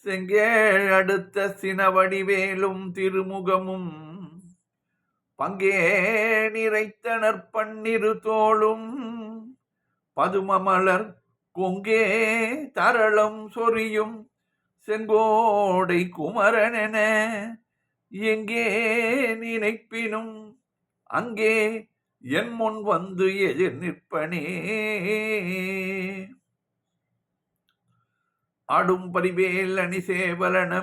செங்கேழ் அடுத்த சினவடிவேலும் திருமுகமும் பங்கே நிறைத்தனர் பன்னிரு தோளும் பதுமமலர் கொங்கே தரளம் சொரியும் செங்கோடை குமரனென எங்கே நினைப்பினும் அங்கே என் முன் வந்து எதிர் நிற்பனே. ஆடும் பரிவேல் அணி சேவலன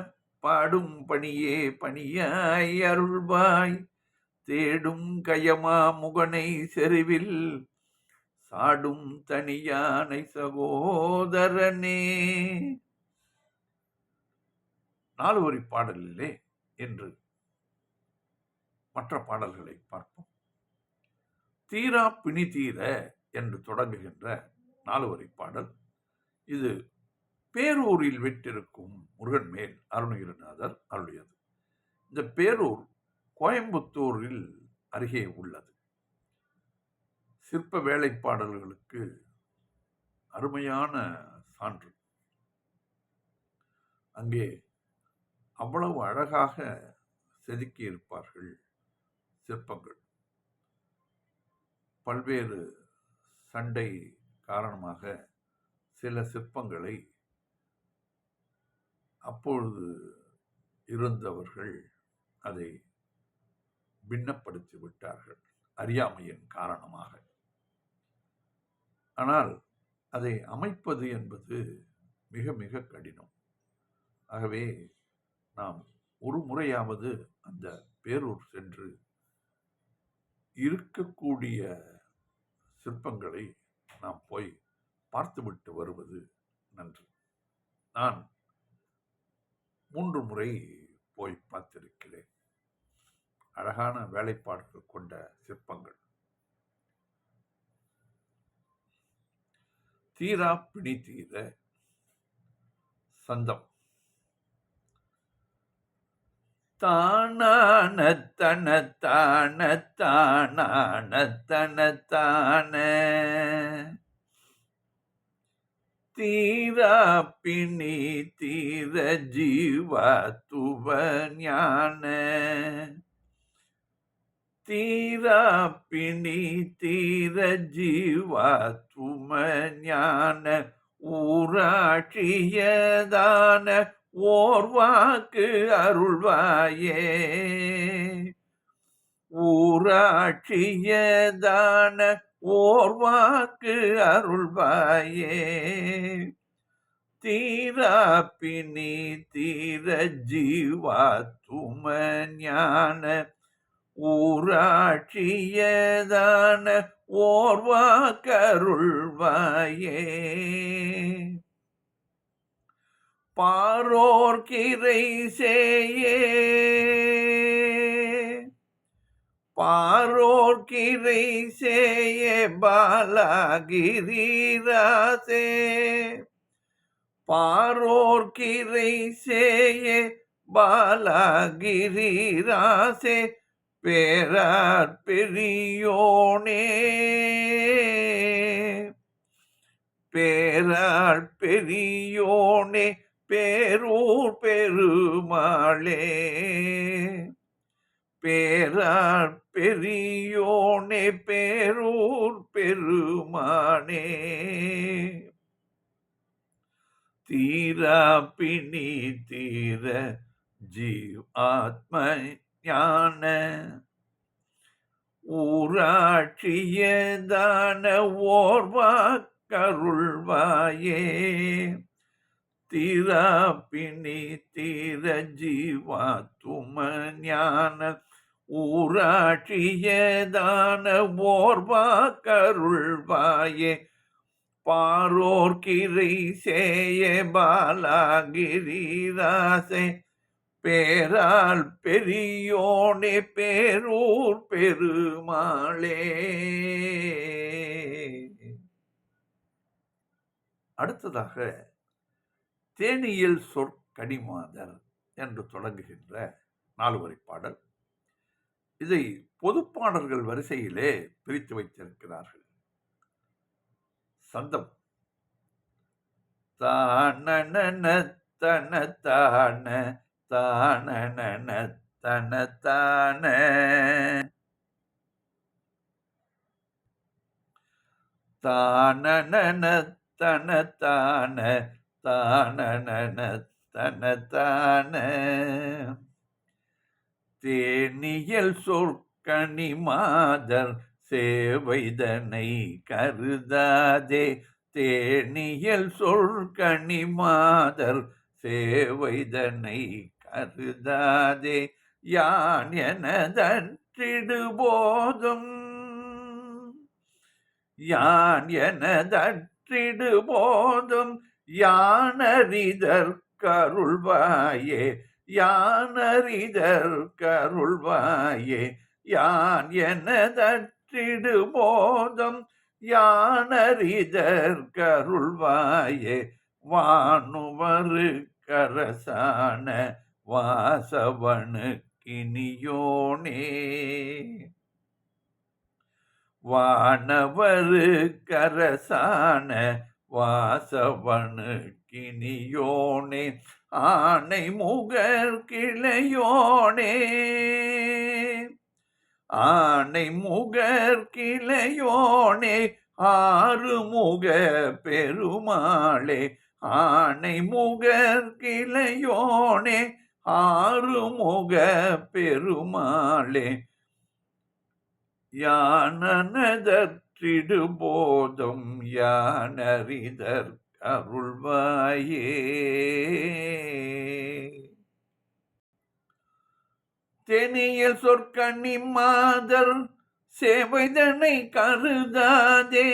பாடும் பணியே பணியாய் அருள்வாய் தேடும் கயமா முகனை செருவில் சாடும் தனியானை சகோதரனே. 4 வரி பாடலிலே என்று மற்ற பாடல்களை பார்ப்போம். தீரா பிணி தீர என்று தொடங்குகின்ற 4 வரி பாடல். இது பேரூரில் விட்டிருக்கும் முருகன் மேல் அருணகிரிநாதர் அருளியது. இந்த பேரூர் கோயம்புத்தூரில் அருகே உள்ளது. சிற்ப வேலைப்பாடல்களுக்கு அருமையான சான்று. அங்கே அவ்வளவு அழகாக செதுக்கி இருப்பார்கள் சிற்பங்கள். பல்வேறு சண்டை காரணமாக சில சிற்பங்களை அப்பொழுது இருந்தவர்கள் அதை பின்னப்படுத்தி விட்டார்கள் அறியாமையின் காரணமாக. ஆனால் அதை அமைப்பது என்பது மிக மிக கடினம். ஆகவே நாம் ஒரு முறையாவது அந்த பேரூர் சென்று இருக்கக்கூடிய சிற்பங்களை நாம் போய் பார்த்துவிட்டு வருவது நன்று. நான் 3 முறை போய் பார்த்திருக்கிறேன். அழகான வேலைப்பாடுகள் கொண்ட சிற்பங்கள். தீரா பிணி தீர சந்தம். தானான தன தான தானான தன தான தீரா பிணி தீர ஜீவா துவ ஞான தீரா பிணி தீர ஜீவா தும ஞான ஊராட்சியதான ஓர் வாக்கு அருள்வாயே ஊராட்சியதான ஓர் வாக்கு அருள்வாயே தீரா பிணி தீர ஜீவா தும ஞான ஊராட்சியதான ஓர் வாக்கு அருள்வாயே பாரோர் கிரை சேயே பாரோர் கிரை சேயே பாலகிரிராசே பாரோர் கிரை சேயே பாலகிரிராசே பேரார் பெரியோனே பேரார் பெரியோனே பேரூர் பெருமாளே பேரார் பெரியோனே பேரூர் பெருமானே தீரா பிணி தீர ஜீவ் ஆத்ம ஞான ஊராட்சியதான ஓர்வா கருள்வாயே தீரா பிணி தீர ஜீவா தும ஞான ஊராட்சியதான ஓர்வா கருள்வாயே பாரோர் கிரை சேய பாலகிரிராசே பேரால் பெரியோனே பேரூர் பெருமாளே. அடுத்ததாக தேனியில் சொற்கடிமாதர் என்று தொடங்குகின்ற 4 வரி பாடல். இதை பொதுப்பாடல்கள் வரிசையிலே பிரித்து வைத்திருக்கிறார்கள். சந்தம் தானன தனத்தான தானன தனத்தான தானன தனத்தான தானன தனத்தான தேனியல் சொற்கனி மாதர் சேவைதனை கருதாதே தேனியல் சொற்கனி மாதர் சேவைதனை கருதாதே யான் எனதற்றிடு போதும் யான் எனதற்றிடு போதும் யானறிதற்கருள்வாயே யானறிதற்கருள்வாயே யான் எனதற்றிடு போதும் யானறிதற்கருள்வாயே வானுவரு கரசான வாசவனு கினியோனே வானவரு கரசான வாசவனு கினியோனே ஆனை முகர் கிளையோனே ஆனை முகர் கிளையோனே ஆறுமுக பெருமாளே ஆனை முகர் கிளையோனே ஆறுமுக பெருமாளே யானனதற்றிடு போதும் யானறிதற் அருள்வாயே தேனியல் சொற்கனி மாதர் சேவைதனை கருதாதே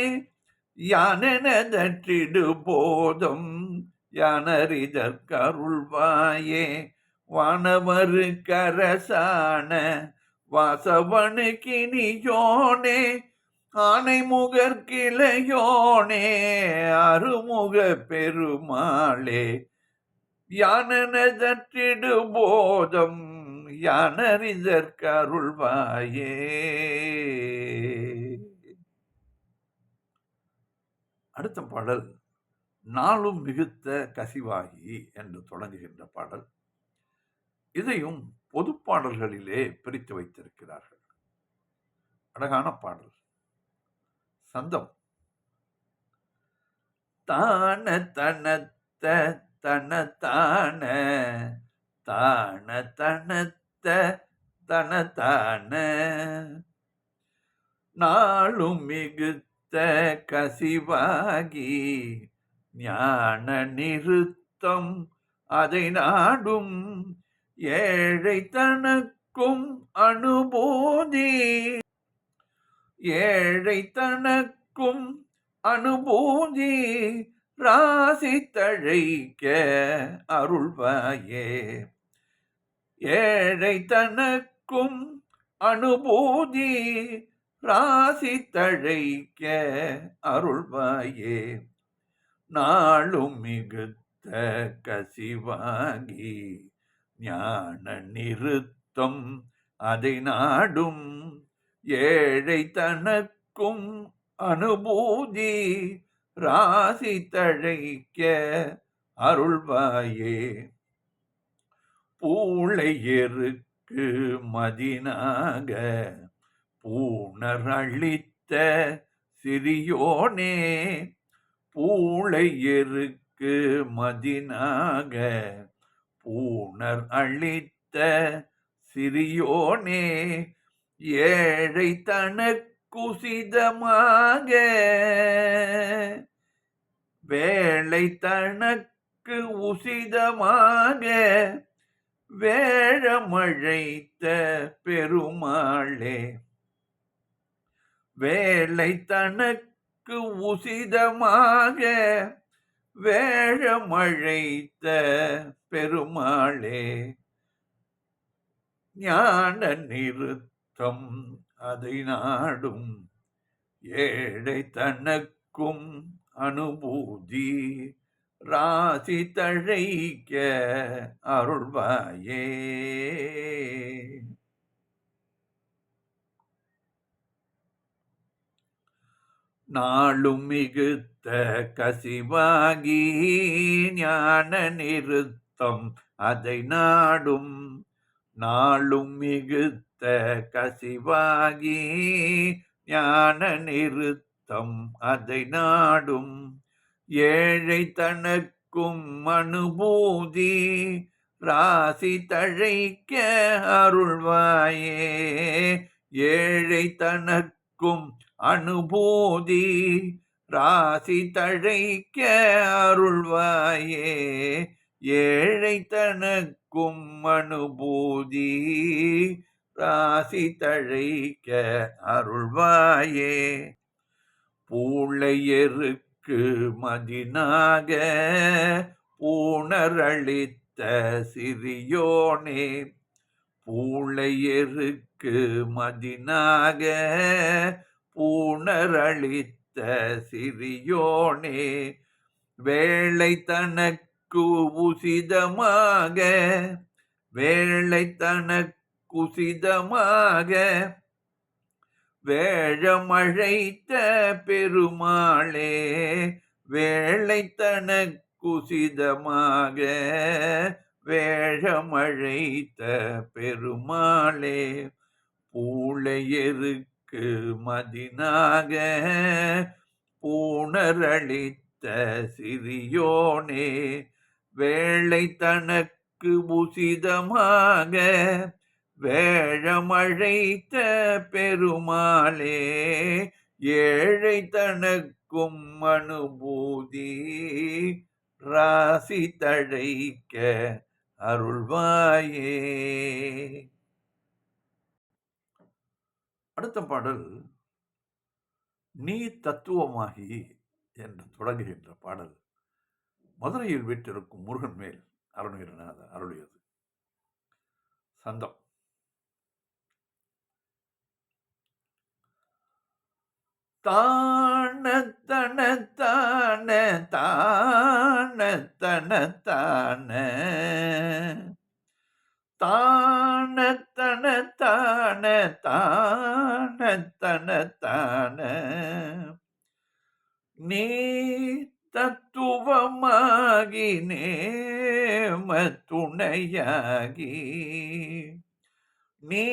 யானெனதற்றிடு போதும் யானறிதற்கருள்வாயே வானவரு கரசான வாசவனு கினியோனே ஆனை முகர் கிளையோனே அருமுக பெருமாளே யானெனதற்றிடு போதும் யானறிதற்கருள்வாயே. அடுத்த பாடல் நாளும் மிகுத்த கசிவாகி என்று தொடங்குகின்ற பாடல். இதையும் பொது பாடல்களிலே பிரித்து வைத்திருக்கிறார்கள். அழகான பாடல். சந்தம் தான தனத்த தனத்தான தான தனத்த தனத்தான நாளும் மிகுத்த கசிவாகி ஞான நிறுத்தம் அதை நாடும் ஏழை தனக்கும் அனுபூதி ஏழை தனக்கும் அனுபூதி ராசி தழைக்க அருள்வாயே ஏழை தனக்கும் அனுபூதி ராசி தழைக்க அருள்வாயே நாளும் மிகுத்த கசிவாகி ஞான நிறுத்தம் அதை நாடும் ஏழை தனக்கும் அனுபூதி ராசி தழைக்க அருள்வாயே பூளையருக்கு மதினாக பூணர் அளித்த சிறியோனே பூளையருக்கு மதினாக பூணர் அளித்த சிறியோனே ஏழை தனக்குசிதமாக வேளை தனக்கு உசிதமாக வேழமழைத்த பெருமாளே வேளை தனக்கு உசிதமாக வேழமழைத்த பெருமாளே ஞான நிறுத்தம் அதை நாடும் ஏழை தனக்கும் அனுபூதி ராசி தழைக்க அருள்வாயே நாளும் மிகுத்த கசிவாகி ஞான நிறுத்தம் நிறுத்தம் அதை நாடும். நாளும் மிகுத்த கசிவாகி ஞான நிறுத்தம் அதை நாடும். ஏழை தனக்கும் அனுபூதி ராசி தழைக்க அருள்வாயே. ஏழை தனக்கும் அனுபூதி ராசி தழைக்க அருள்வாயே. ஏழை தனக்கும் அனுபூதி ராசி தழைக்க அருள்வாயே. பூளையருக்கு மதினாக பூணரளித்த சிறியோனே. பூளையருக்கு மதினாக பூணரளித்த சிறியோனே. வேளை தனக்கு உசிதமாக வேளை தனக்குசிதமாக வேழமழைத்த பெருமாளே. வேளை தனக்குசிதமாக வேழமழைத்த பெருமாளே. பூளையருக்கு மதினாக பூணரளித்த சிறியோனே. வேளை தனக்கு உசிதமாக வேழமழைத்த பெருமாளே. ஏழை தனக்கும் அனுபூதி ராசி தழைக்க அருள்வாயே. அடுத்த பாடல் நீ தத்துவமாகி என்று தொடங்குகின்ற பாடல் மதுரையில் வீற்றிருக்கும் முருகன் மேல் அருணகிரிநாதர் அருளியது. சந்தம். தான தன தான தான தன தான தான தன தான தான தன தான. நீ தத்துவமாகி நேம துணையாகி. நீ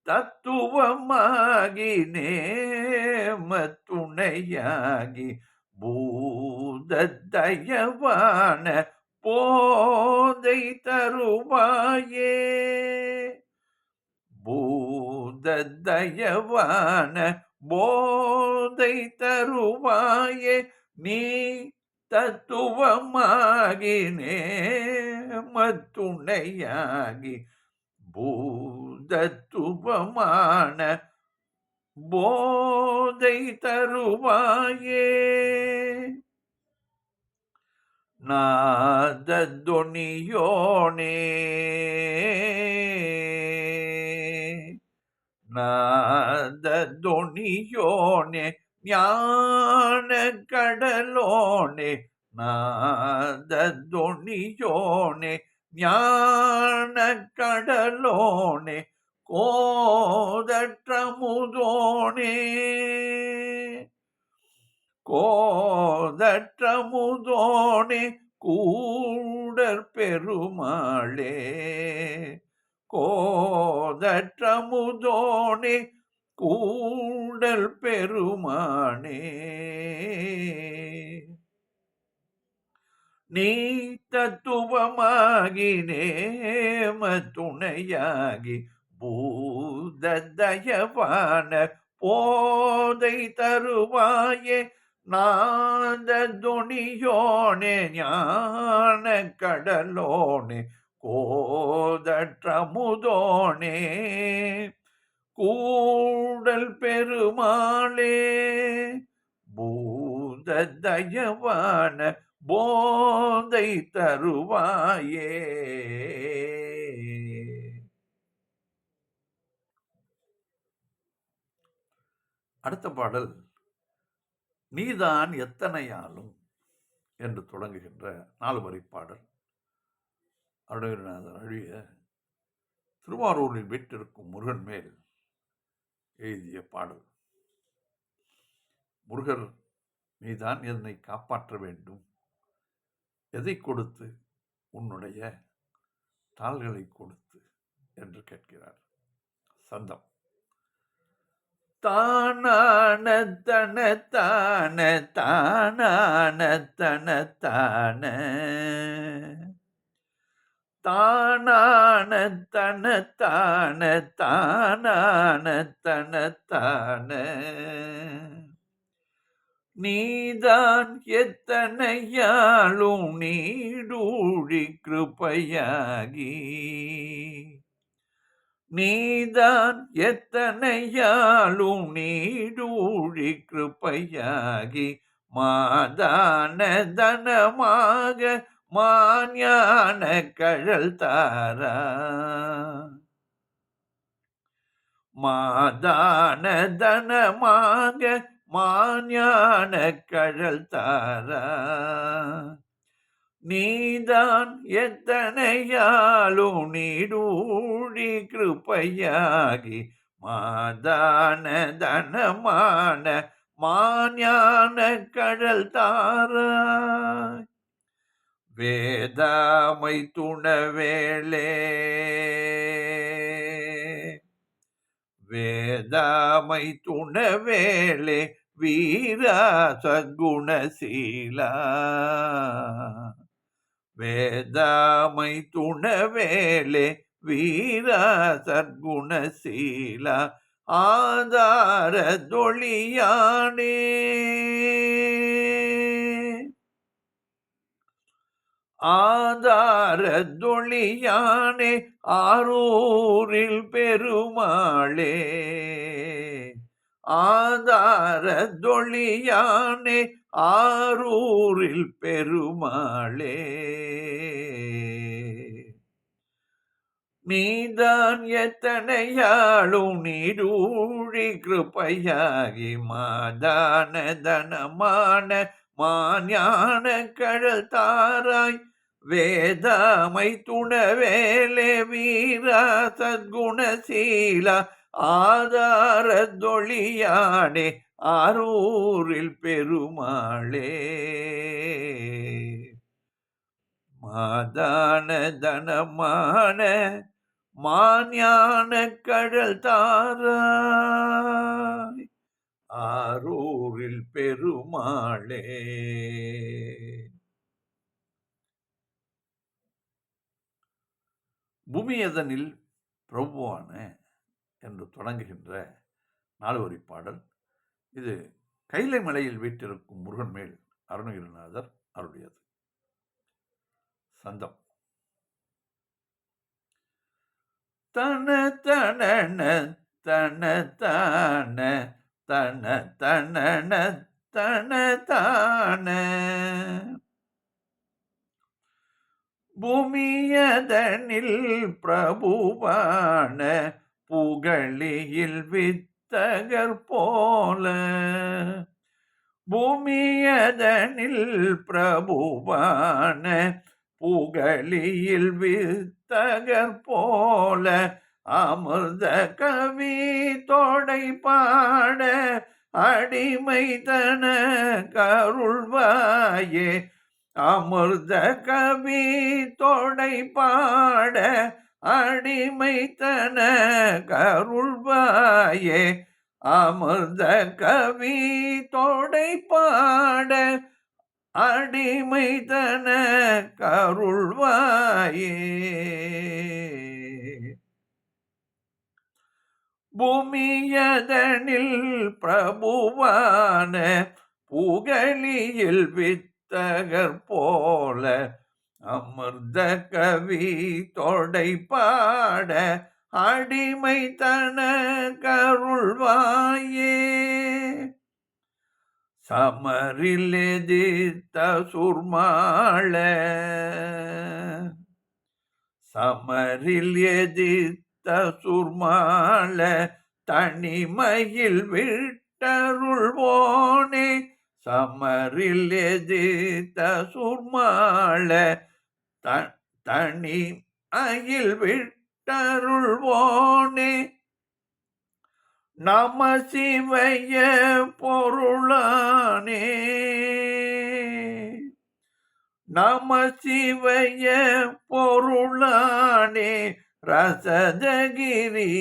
தத்துவமாகி நேம துணையாகி பூத தயவான போதை தருவாயே. பூத தயவான போதை தருவாயே. நீ தத்துவமாகி நேம துணையாகி பூதத்துவமான போதை தருவாயே. நாதத்வனியோனே. நாதத்வனியோனே ஞான கடலோனே. நாதத்வனியோனே ஞான கடலோனே. கோதற்றமுதோனே. கோதற்றமுதோனே கூடற் பெருமாளே. கோதற்றமுதோனே கூடல் பெருமானே. நீ தத்துவமாகி நேம துணையாகி பூத தயவான போதை தருவாயே. நாதத்வனியோனே ஞான கடலோனே. கோதற்றமுதோனே கூடல் பெருமாளே. பூத தயவான போதை தருவாயே. அடுத்த பாடல் நீதான் எத்தனையாலும் என்று தொடங்குகின்ற 4 வரி பாடல். அருணகிரிநாதர் அழிய திருவாரூரில் வீற்றிருக்கும் முருகன் மேல் எழுதிய பாடல். முருகர், நீதான் என்னை காப்பாற்ற வேண்டும். எதை கொடுத்து உன்னுடைய தாள்களை கொடுத்து என்று கேட்கிறார். சந்தம். தானான தன தான தானான தன தான தானான தன தான தானான தன தான நீதான் எத்தனையாளும் நீடூழி கிருபையாகி நீதான் எத்தனையாளும் நீடூழி கிருபையாகி மாதான தனமாக மாஞான கழல் தாரா மாதான தனமாக மாஞான கழல் தாரா நீதான் எத்தனையாலும் நீடூழி கிருபையாகி மாதான தனமான மாஞான கழல் தாராய் வேதாமை துணவேளே வேதாமை துணவேளே வீரா சகுணசீலா வேதாமை துணவேளே வீரா சத்குணசீலா ஆதார தொழியானே ஆதார தொழியானே ஆரூரில் பெருமாளே ஆதார தொழியானே ஆரூரில் பெருமாளே நீதான் எத்தனையாளும் நீடூழி கிருபையாகி மாதான தனமான மாஞான கழல் தாராய் வேதாமை துணவேலே வீரா சத்குணசீலா ஆதார தொழியானே ஆரூரில் பெருமாளே மாதான தனமான மாஞான கழல் தாராய் ஆரூரில் பெருமாளே. பூமியதனில் பிரபுவான என்று தொடங்குகின்ற 4 வரி பாடல். இது கைலை மலையில் வீற்றிருக்கும் முருகன் மேல் அருணகிரிநாதர் அருளியது. சந்தம். தன தனன தன தான தன தனன தன தான பூமியதனில் பிரபுவான புகழியில் வித்தகர் போல பூமியதனில் பிரபுவான புகழியில் வித்தகர் போல அமிர்த கவி தோடை பாட அடிமை தன கருள்வாயே அமிர்த கவி தோடை பாட அடிமை தன கருள்வாயே அமிர்த கவி தோடை பாட அடிமை தன கருள்வாயே பூமியதனில் பிரபுவான புகழியில் வித்தகர் போல அமிர்த கவி தொடை பாட அடிமை தன கருள்வாயே சமரில் எதிர்த்த சுர்மாள சமரில் எதிர்த்த சுர்மாள தனிமையில் விட்டருள்வோனே சமரில் எதிர்த்த சுர்மாள தனிமையில் விட்டருள்வோனே நம சிவய பொருளானே நம சிவய பொருளானே ரசதகிரி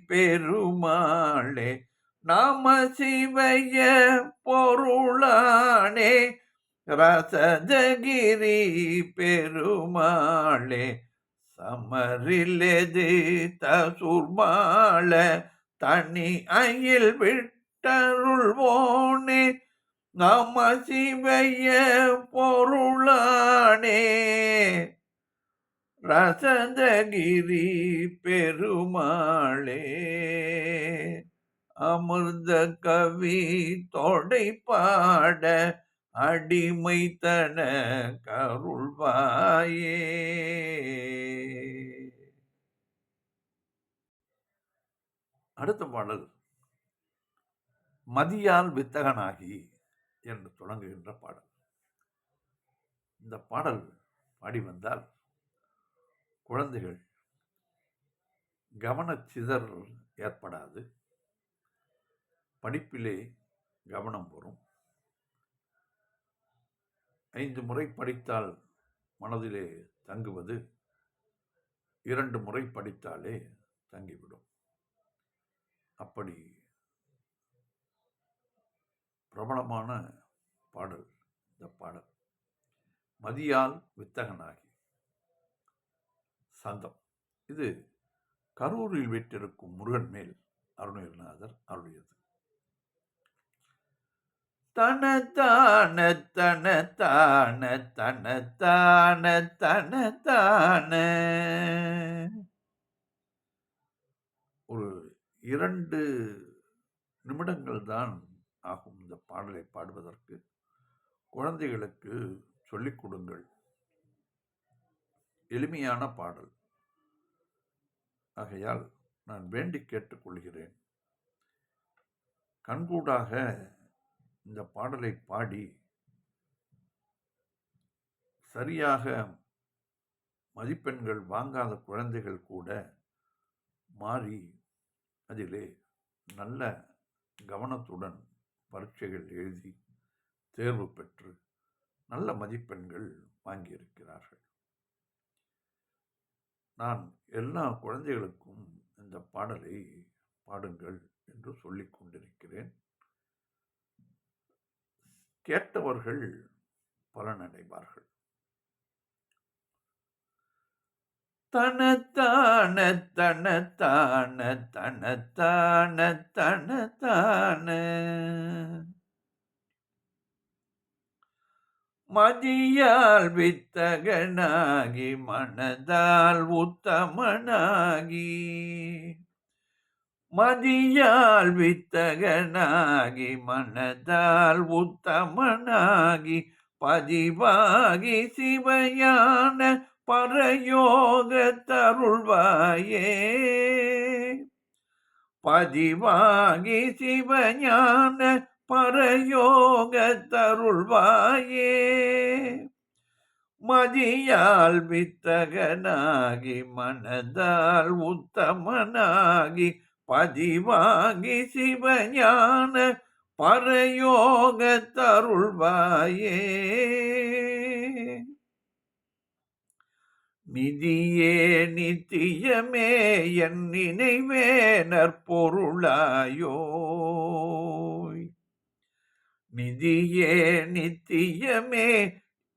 பெருமாளே. நம சிவய பொருளானே ரசதகிரி பெருமாளே. சமரிலெது தசுர்மாள தனி அயில் விட்டருள்வோனே. நம சிவய பொருளானே ரசதகிரி பெருமாளே. அமிர்த கவி தொடை பாட அடிமைத்தன கருள்வாயே. அடுத்த பாடல் மதியால் வித்தகனாகி என்று தொடங்குகின்ற பாடல். இந்த பாடல் பாடி வந்தால் குழந்தைகள் கவனச்சிதறல் ஏற்படாது, படிப்பிலே கவனம் வரும். 5 முறை படித்தால் மனதிலே தங்குவது 2 முறை படித்தாலே தங்கிவிடும். அப்படி பிரபலமான பாடல் இந்த பாடல். மதியால் வித்தகனாகி சந்தம். இது கரூரில் வீற்றிருக்கும் முருகன் மேல் அருணகிரிநாதர் அருளியது. தனத்தான தனத்தான தனத்தான தனத்தான. ஒரு 2 நிமிடங்கள் தான் ஆகும் இந்த பாடலை பாடுவதற்கு. குழந்தைகளுக்கு சொல்லிக் கொடுங்கள். எளிமையான பாடல் ஆகையால் நான் வேண்டி கேட்டுக்கொள்கிறேன். கண்கூடாக இந்த பாடலை பாடி சரியாக மதிப்பெண்கள் வாங்காத குழந்தைகள் கூட மாறி அதிலே நல்ல கவனத்துடன் பரீட்சைகள் எழுதி தேர்வு பெற்று நல்ல மதிப்பெண்கள் வாங்கியிருக்கிறார்கள். நான் எல்லா குழந்தைகளுக்கும் இந்த பாடலை பாடுங்கள் என்று சொல்லிக் கொண்டிருக்கிறேன். கேட்டவர்கள் பலனடைவார்கள். தனத்தான தனத்தான தனத்தான தனத்தான. மதியால் வித்தகனாகி மனதால் உத்தமனாகி. மதியால் வித்தகனாகி மனதால் உத்தமனாகி பதிவாகி சிவஞான பரயோக தருள்வாயே. பதிவாகி சிவஞான பரயோக தருள்வாயே. மதியால் வித்தகனாகி மனதால் உத்தமனாகி பதிவாகி சிவஞான பரயோக தருள்வாயே. நிதியே நித்தியமே என் நினைவே நற்பொருளாயோய். நிதியே நித்தியமே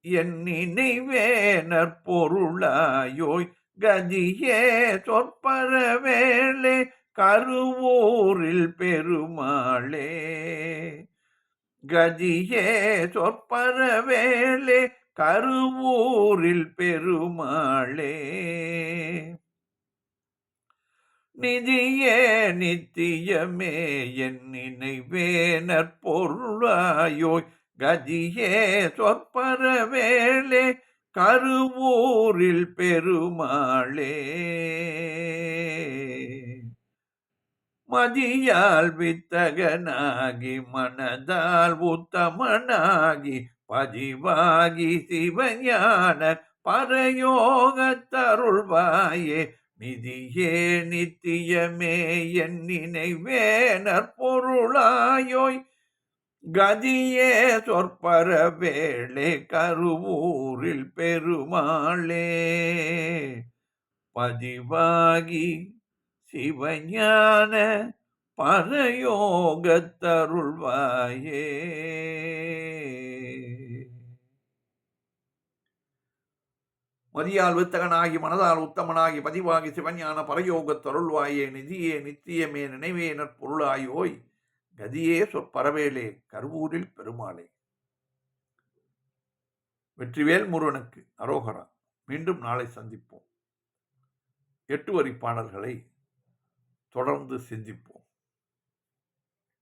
என் நினைவே நற்பொருளாயோய். கதியே சொற்பரவேளே கருவூரில் பெருமாளே. கதியே சொற்பரவேளே கருவூரில் பெருமாளே. நிதியே நித்தியமே என் நினைவே நற்பொருளாயோய். கதியே சொற்பரவேளே கருவூரில் பெருமாளே. மதியால் வித்தகனாகி மனதால் உத்தமனாகி பதிவாகி சிவஞான பரயோக தருள்வாயே. நிதியே நித்தியமே என் நினைவே நற்பொருளாயோய். கதியே சொற்பர வேளே கருவூரில் பெருமாளே பதிவாகி சிவஞான பரயோகத்தருள்வாயே. மதியால் வித்தகனாகி மனதால் உத்தமனாகி பதிவாகி சிவஞான பரயோகத்தருள்வாயே. நிதியே நித்தியமே நினைவே நற்பொருளாயோய் கதியே சொற்பரவேலே கருவூரில் பெருமாளே. வெற்றிவேல் முருகனுக்கு அரோகரா. மீண்டும் நாளை சந்திப்போம். 8 வரி பாடல்களை தொடர்ந்து சிந்திப்போம்.